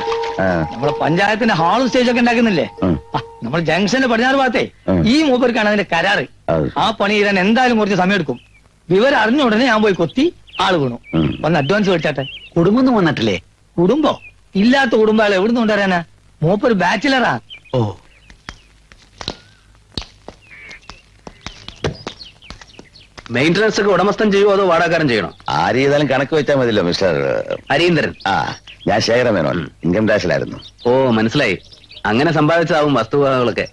നമ്മളെ പഞ്ചായത്തിന്റെ ഹാളും സ്റ്റേജൊക്കെ ഉണ്ടാക്കുന്നില്ലേ? നമ്മൾ ജംഗ്ഷന്റെ പടിഞ്ഞാറ് ഭാഗത്തെ ഈ മൂപ്പർക്കാണ് അതിന്റെ കരാറ്. ആ പണി ചെയ്യാൻ എന്തായാലും കുറച്ച് സമയം എടുക്കും. വിവരം അറിഞ്ഞ ഉടനെ ഞാൻ പോയി കൊത്തി ആള് വീണു. വന്ന് അഡ്വാൻസ് മേടിച്ചാട്ടെ. കുടുംബം വന്നിട്ടില്ലേ? കുടുംബോ? ഇല്ലാത്ത കുടുംബം ആളെ എവിടുന്ന് കൊണ്ടുവരാനാ? മൂപ്പർ ബാച്ചിലറാ. ഓ, മെയിന്റനൻസ് ഒക്കെ ഉടമസ്ഥൻ ചെയ്യുമോ അതോ വാടകക്കാരൻ ചെയ്യണോ? ആര് ചെയ്താലും കണക്ക് വെച്ചാൽ മതിയല്ലോ മിസ്റ്റർ ഹരീന്ദ്രൻ. ആ, ഞാൻ ശേഖര മേനോൻ, ഇൻകം ടാക്സിലായിരുന്നു. ഓ, മനസ്സിലായി. അങ്ങനെ സമ്പാദിച്ചതാവും വസ്തുവകകളൊക്കെ.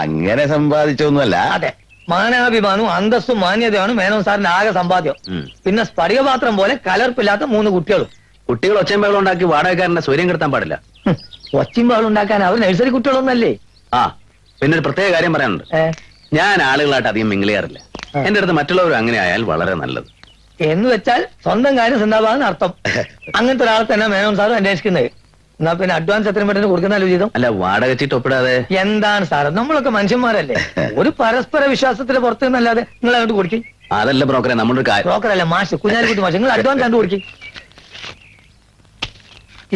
അങ്ങനെ സമ്പാദിച്ചൊന്നുമല്ല. അതെ, മാനാഭിമാനവും അന്തസ്സും മാന്യതയാണ് മേനോൻ സാറിന്റെ ആകെ സമ്പാദ്യം. പിന്നെ സ്ഫടികപാത്രം പോലെ കലർപ്പില്ലാത്ത 3 കുട്ടികളും. കുട്ടികൾ ഒച്ചമ്പകൾ ഉണ്ടാക്കി വാടകക്കാരന്റെ സ്വര്യം കെടുത്താൻ പാടില്ല. ഒച്ചിമ്പാളുണ്ടാക്കാൻ അവർ നഴ്സറി കുട്ടികളൊന്നല്ലേ? ആ, പിന്നെ ഒരു പ്രത്യേക കാര്യം പറയാനുണ്ട്. ഞാൻ ആളുകളായിട്ട് അധികം മിങ്കിൾ ചെയ്യാറില്ല. എന്റെ അടുത്ത് മറ്റുള്ളവരും അങ്ങനെ ആയാൽ വളരെ നല്ലത്. എന്ന് വെച്ചാൽ സ്വന്തം കാര്യം സിന്ദാബാദെന്ന് അർത്ഥം. അങ്ങനത്തെ ഒരാളെ തന്നെ മേനോൻ സാർ അന്വേഷിക്കുന്നത്. എന്നാ പിന്നെ അഡ്വാൻസ് എത്രയും പെട്ടെന്ന് കൊടുക്കുന്നല്ലോ ചെയ്തോ. അല്ല, വാടക ചീട്ട് ഒപ്പിടാതെ എന്താണ് സാർ, നമ്മളൊക്കെ മനുഷ്യന്മാരല്ലേ? ഒരു പരസ്പര വിശ്വാസത്തിന് പുറത്ത് നിന്നല്ലാതെ നിങ്ങൾ അങ്ങോട്ട് കൊടുക്കും. അതല്ല ബ്രോക്കറെ, നമ്മുടെ കാര്യം. ബ്രോക്കറല്ല, മാഷ്, കുഞ്ഞാലിക്കുട്ടി മാഷ്. നിങ്ങൾ അഡ്വാൻസ് കണ്ടു കൊടുക്കും.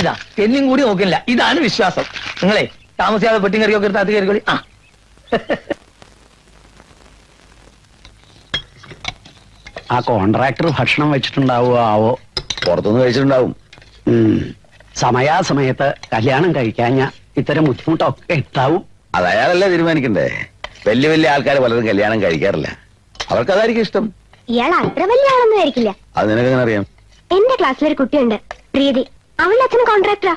ഇതാ എന്നും കൂടി നോക്കില്ല. ഇതാണ് വിശ്വാസം. നിങ്ങളെ താമസിയാതെ പെട്ടി കറിയൊക്കെ എടുത്ത് അത് കയറിക്കൊള്ളി. ആ ആ കോൺട്രാക്ടർ ഭക്ഷണം വെച്ചിട്ടുണ്ടാവുമോ ആവോ? പുറത്തുനിന്ന് കഴിച്ചിട്ടുണ്ടാവും. സമയാസമയത്ത് കല്യാണം കഴിക്കാഞ്ഞ ഇത്തരം ബുദ്ധിമുട്ടൊക്കെ ഉണ്ടാവും. അത് അയാളല്ലേ തീരുമാനിക്കണ്ടേ. വലിയ വലിയ ആൾക്കാർ പലരും കല്യാണം കഴിക്കാറില്ല. അവർക്ക് അതായിരിക്കും ഇഷ്ടം. ഇയാൾ അത്ര വലിയ ആളൊന്നും ആയിരിക്കില്ല. അത് നിനക്കെങ്ങനെ അറിയാം? എന്റെ ക്ലാസ്സിലൊരു കുട്ടിയുണ്ട്, പ്രീതി. അവളുടെ അച്ഛൻ കോൺട്രാക്ടറാ.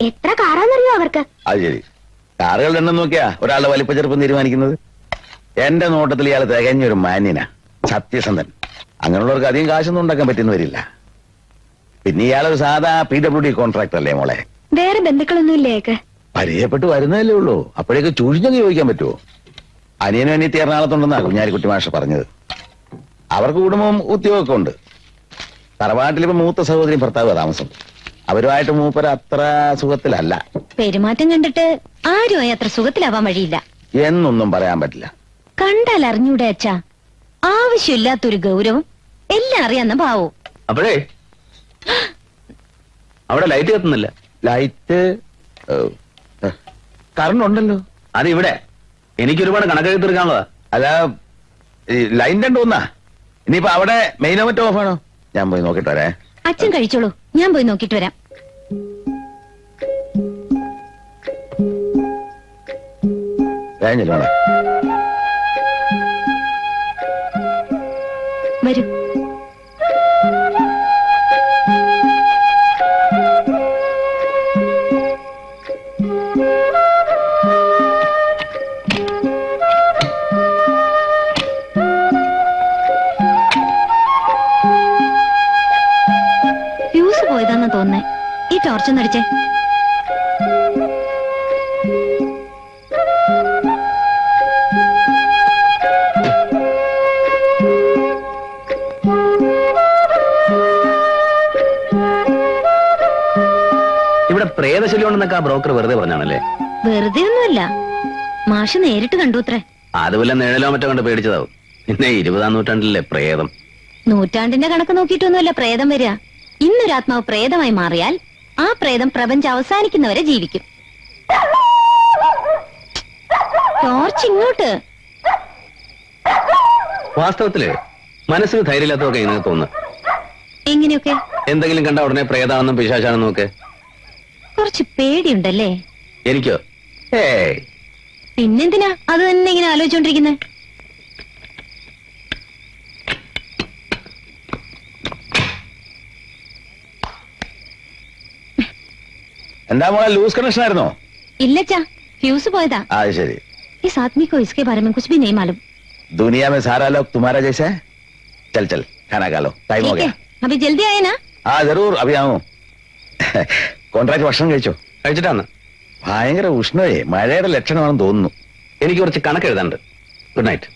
എത്ര കാറാന്നറിയോ അവർക്ക്? അത് ശരി. കാറുകളുടെ എണ്ണം നോക്കിയാ ഒരാളുടെ വലിപ്പ ചെറുപ്പം തീരുമാനിക്കുന്നത്. എന്റെ നോട്ടത്തിൽ ഇയാൾ തികഞ്ഞൊരു മാന്യനാ, സത്യസന്ധൻ. അങ്ങനെയുള്ളവർക്ക് അധികം കാശൊന്നും ഉണ്ടാക്കാൻ പറ്റുന്ന വരില്ല. പിന്നെ ഇയാളൊരു സാധാ PWD കോൺട്രാക്ടർ അല്ലേ മോളെ? വേറെ ബന്ധുക്കളൊന്നും ഇല്ലേക്ക്? പരിചയപ്പെട്ട് വരുന്നതല്ലേ ഉള്ളൂ. അപ്പോഴേക്ക് ചൂഴിഞ്ഞങ്ങ് ചോദിക്കാൻ പറ്റുമോ? അനിയനും അനിയത്തി എറണാകുളത്തുണ്ടെന്നാ കുഞ്ഞാലിക്കുട്ടി മാഷ പറഞ്ഞത്. അവർക്ക് കുടുംബവും ഉദ്യോഗമൊക്കെ ഉണ്ട്. തറവാട്ടിലിപ്പോ മൂത്ത സഹോദരി ഭർത്താവ് താമസം. അവരുമായിട്ട് മൂപ്പര് അത്ര സുഖത്തിലല്ല. പെരുമാറ്റം കണ്ടിട്ട് ആരുമായി അത്ര സുഖത്തിലാവാൻ വഴിയില്ല എന്നൊന്നും പറയാൻ പറ്റില്ല. കണ്ടാൽ അറിഞ്ഞൂടെ അച്ഛാ. ആവശ്യമില്ലാത്തൊരു ഗൗരവം, എല്ലാം അറിയാന്ന ഭാവവും. അപ്പോഴേ അവിടെ ലൈറ്റ് കത്തുന്നില്ല. ലൈറ്റ് കറണ്ട് ഉണ്ടല്ലോ. അത് ഇവിടെ എനിക്കൊരുപാട് കണക്കൊക്കെ തീർക്കാനുള്ളതാ. അല്ല, ഈ ലൈൻ രണ്ടോന്നാ. ഇനിയിപ്പോ അവിടെ മെയിനോ മറ്റോ ഓഫാണോ? ഞാൻ പോയി നോക്കിട്ട് വരേ. അച്ഛൻ കഴിച്ചോളൂ, ഞാൻ പോയി നോക്കിട്ട് വരാം. കഴിഞ്ഞില്ല വരൂ. ഫ്യൂസ് പോയതാന്നാ തോന്നുന്നേ. ഈ ടോർച്ചൊന്നടിച്ചേ. ഇവിടെ പ്രേതശല്യം ഉണ്ടെന്നൊക്കെ ആ ബ്രോക്കർ വെറുതെ പറഞ്ഞാണല്ലേ? വെറുതെ ഒന്നുമല്ല, മാഷ് നേരിട്ട് കണ്ടു അത്രേ. അതുപോലെ നിഴലോ മറ്റോ കണ്ട് പേടിച്ചതാവും. പിന്നെ 20-ാം നൂറ്റാണ്ടിലെ പ്രേതം. നൂറ്റാണ്ടിന്റെ കണക്ക് നോക്കിയിട്ടൊന്നുമല്ല പ്രേതം വരിക. ഇന്നൊരാത്മാവ് പ്രേതമായി മാറിയാൽ ആ പ്രേതം പ്രപഞ്ചം അവസാനിക്കുന്നവരെ ജീവിക്കും. ടോർച്ച് ഇങ്ങോട്ട്. വാസ്തവത്തില് മനസ്സിന് ധൈര്യമില്ലാത്തതൊക്കെ ഇതിനകത്ത് തോന്നുന്നു. എങ്ങനെയൊക്കെ? എന്തെങ്കിലും കണ്ട ഉടനെ പ്രേതാണെന്നും പിശാചാണെന്നും ഒക്കെ. കുറച്ച് പേടിയുണ്ടല്ലേ? എനിക്കോ? ഏയ്. പിന്നെന്തിനാ അത് തന്നെ ഇങ്ങനെ ആലോചിച്ചോണ്ടിരിക്കുന്നെ? എന്താ മോളെ, ലൂസ് കണക്ഷൻ ആയിരുന്നോ? ഇല്ലച്ചാ, ഫ്യൂസ് പോയതാ. അത് ശരി. इस आदमी को इसके बारे में कुछ भी नहीं मालूम. दुनिया में सारा लोग तुम्हारा जैसा है. चल चल खाना खा लो, टाइम हो ठीक गया. है, अभी जल्दी आए ना. हाँ जरूर, अभी आऊं. കോൺട്രാക്ട് ഭക്ഷണം കഴിച്ചോ? കഴിച്ചിട്ടാണ്. ഭയങ്കര ഉഷ്ണമേ, മഴയുടെ ലക്ഷണമാണെന്ന് തോന്നുന്നു. എനിക്ക് കുറച്ച് കണക്ക് എഴുതാനുണ്ട്. Good night.